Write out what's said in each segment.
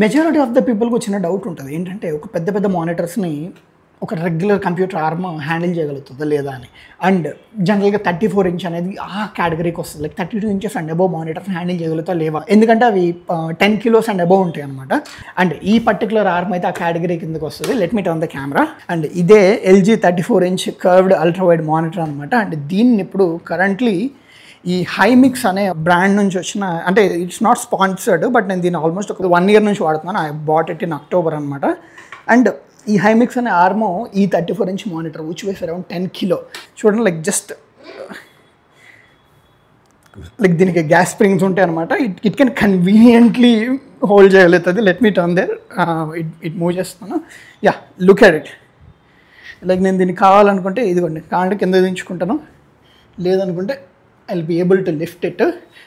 Majority of the పీపుల్కి వచ్చిన doubt ఉంటుంది ఏంటంటే ఒక పెద్ద పెద్ద మానిటర్స్ని ఒక రెగ్యులర్ కంప్యూటర్ ఆర్మ్ హ్యాండిల్ చేయగలుగుతుందా లేదా అని. అండ్ జనరల్గా 34 ఇంచ్ అనేది ఆ కేటగిరీకి వస్తుంది. Like 32 inches and above monitors handle చేయగలుగుతా లేవా, ఎందుకంటే అవి 10 కిలోస్ అండ్ అబోవ్ ఉంటాయి అనమాట. అండ్ ఈ పర్టికులర్ ఆర్మ్ అయితే ఆ కేటగిరీ కిందకి వస్తుంది. Let me turn the camera. And ఇదే LG 34 inch curved ultra wide monitor అనమాట. అండ్ దీన్ని ఇప్పుడు కరెంట్లీ ఈ హైమిక్స్ అనే బ్రాండ్ నుంచి వచ్చిన, అంటే ఇట్స్ నాట్ స్పాన్సర్డ్, బట్ నేను దీన్ని ఆల్మోస్ట్ ఒక 1 year నుంచి వాడుతున్నాను. I bought it in October అనమాట. అండ్ ఈ హైమిక్స్ అనే ఆర్మ్ ఈ 34 inch monitor which weighs around 10 kilo. చూడండి, లైక్ జస్ట్ లైక్ దీనికి గ్యాస్ స్ప్రింగ్స్ ఉంటాయి అనమాట. ఇట్ కెన్ కన్వీనియంట్లీ హోల్డ్ చేయగలుగుతుంది. Let me turn there. It move చేస్తాను. Yeah, look at it. Like నేను దీనికి కావాలనుకుంటే ఇదిగోండి, కావాలంటే కింద దించుకుంటాను, లేదనుకుంటే I will be able to lift it.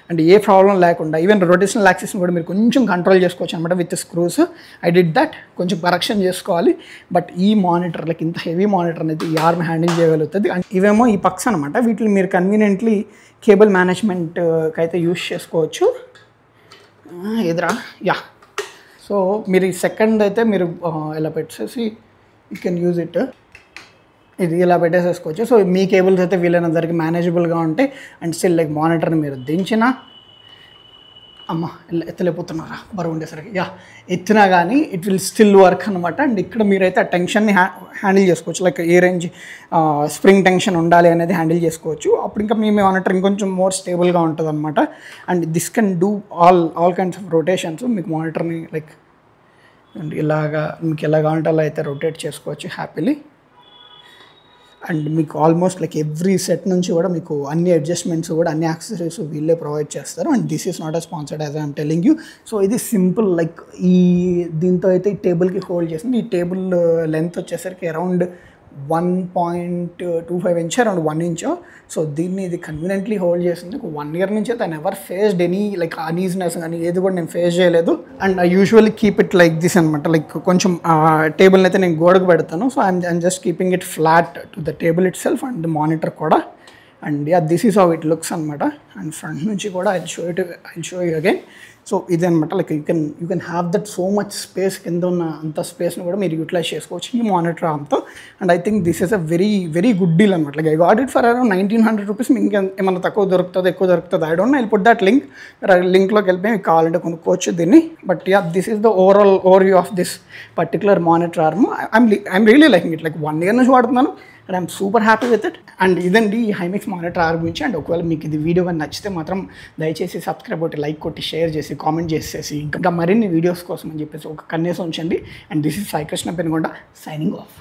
And ఏ ప్రాబ్లం లేకుండా ఈవెన్ రొటేషనల్ యాక్సిస్ని కూడా మీరు కొంచెం కంట్రోల్ చేసుకోవచ్చు అనమాట with screws. I did that. కొంచెం కరెక్షన్ చేసుకోవాలి. బట్ ఈ మానిటర్లకి, ఇంత హెవీ మానిటర్ అనేది ఈ ఆర్మ్ హ్యాండిల్ చేయగలుగుతుంది. అండ్ ఇవేమో ఈ పక్స్ అనమాట. వీటిని మీరు కన్వీనియంట్లీ కేబుల్ మేనేజ్మెంట్కి అయితే యూస్ చేసుకోవచ్చు. ఎదురా యా. సో మీరు ఈ సెకండ్ అయితే మీరు ఇలా పెట్టేసి యూ కెన్ యూజ్ ఇట్. ఇది ఇలా పెట్టేసేసుకోవచ్చు. సో మీ కేబుల్స్ అయితే వీలైనందరికి మేనేజబుల్గా ఉంటాయి. అండ్ స్టిల్ లైక్ మానిటర్ని మీరు దించినా, ఎత్తలేకపోతున్నారా బరువు ఉండేసరికి, యా ఎత్తినా కానీ ఇట్ విల్ స్టిల్ వర్క్ అనమాట. అండ్ ఇక్కడ మీరైతే ఆ టెన్షన్ని హ్యాండిల్ చేసుకోవచ్చు. లైక్ ఏ రేంజ్ స్ప్రింగ్ టెన్షన్ ఉండాలి అనేది హ్యాండిల్ చేసుకోవచ్చు. అప్పుడు ఇంకా మీ మానిటర్ ఇంకొంచెం మోర్ స్టేబుల్గా ఉంటుంది అనమాట. And this can do all kinds of rotations. మీకు మానిటర్ని లైక్ ఇలాగా మీకు ఎలా కావాలంటే అలా అయితే రొటేట్ చేసుకోవచ్చు హ్యాపీలీ. అండ్ మీకు ఆల్మోస్ట్ లైక్ ఎవ్రీ సెట్ నుంచి కూడా మీకు అన్ని అడ్జస్ట్మెంట్స్ కూడా, అన్ని యాక్సెసరీస్ వీళ్ళే ప్రొవైడ్ చేస్తారు. And this is not a sponsored as I'm telling you. So ఇది సింపుల్ లైక్ దీంతో అయితే ఈ టేబుల్కి హోల్డ్ చేసింది. ఈ టేబుల్ లెంత్ వచ్చేసరికి around 1.25 inch, around 1 inch. So దీన్ని ఇది కన్వీనియంట్లీ హోల్డ్ చేసింది. 1 year నుంచి అయితే never faced any like uneasiness కానీ ఏది కూడా నేను ఫేస్ చేయలేదు. And I usually keep it like this అనమాట. లైక్ కొంచెం టేబుల్ని అయితే నేను గోడకు పెడతాను. So I'm just keeping it flat to the table itself and monitor కూడా. And yeah, this is how it looks అనమాట. అండ్ ఫ్రంట్ నుంచి కూడా I show you again. So ఇది అనమాట. Like you can have that so much space, కింద ఉన్న అంత స్పేస్ని కూడా మీరు యూటిలైజ్ చేసుకోవచ్చు ఈ మానిటర్ ఆర్మ్తో. And I think this is a very good deal అనమాట. Like I got it for around 1900 rupees. మీకు ఏమన్నా తక్కువ దొరుకుతుంది, ఎక్కువ దొరుకుతుంది, I don't know. I put that లింక్లోకి వెళ్ళిపోయి మీకు కావాలంటే కొనుక్కోవచ్చు దీన్ని. But yeah, this is the overview of this particular monitor arm. I'm really liking it. Like 1 year నుంచి వాడుతున్నాను and I'm super happy with it. And ఇదండి ఈ హైమిక్స్ మానిటర్ ఆర్మ్ గురించి. అండ్ ఒకవేళ మీకు ఇది వీడియో కానీ నచ్చితే మాత్రం దయచేసి సబ్స్క్రైబ్ కొట్టి, లైక్ కొట్టి, షేర్ చేసి, కామెంట్ చేసేసి, ఇంకా మరిన్ని వీడియోస్ కోసం అని చెప్పేసి ఒక కన్నేసి ఉంచండి. And this is Sai Krishna Penugonda signing of.